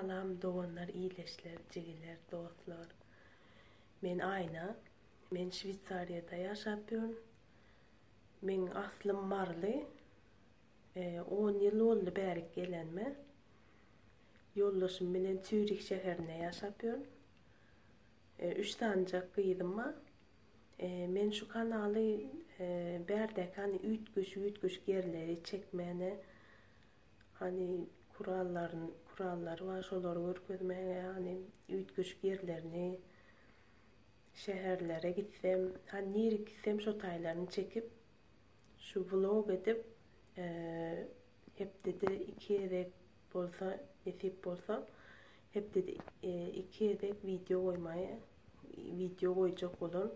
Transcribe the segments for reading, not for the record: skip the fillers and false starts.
Salam doğanlar, iyileşler, cigiler, dostlar. Men Ayna. Men Şvitsariyada yaşapıyorum. Men aslım Marlı. 10 yıl oldu bärik gelenme. Yoldaşım bilen Zürich şehrine yaşapıyorum. 3 tane kıydıma. Men şu kanalı berdek hani ütgüş yerleri çekmene hani kuralları var, şoları görkezmeye, yani ütgüş yerlerini, şehirlere gitsem, hani nere gitsem şu taylarını çekip, şu vlog edip, hep dedi 2 edek bolsa, nasip bolsa, hep dedi 2 edek video koyacak olun.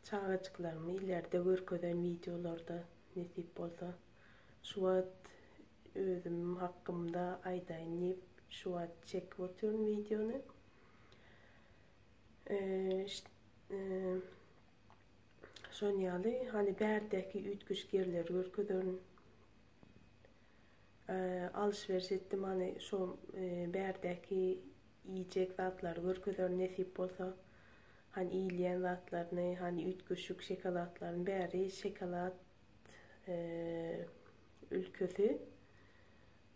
Çağacıklarımı ileride görkeden videolarda nasip bolsa, şu an özüm hakkımda aydayınıp şu an çekip oturuyorum videonu. Sonyalı hani berdeki ütgüç yerleri görkeden alışveriş ettim, hani şu berdeki yiyecek zatlar görkeden nasip bolsa, hani iyileyen zatlarını, hani ütgüşük şokolatların beri şokolat ülkesi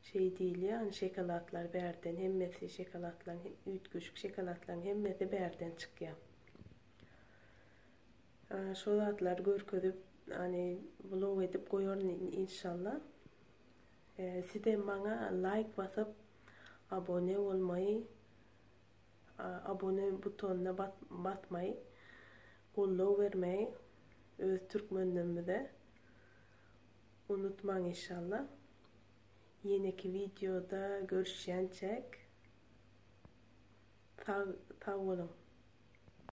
şey değil ya, hani şokolatlar berden hemmesi şokolatların ütgüşük şokolatların hemmesi berden çıkıyor. Şu zatlar görkezip hani vlog edip koyarım inşallah. Siz de bana like basıp abone olmayı, abone butonuna basmayı, follow vermeyi, öz Türkmenlerimi de unutmayın inşallah. Yeniki videoda görüşeceğiz. Sağ olun.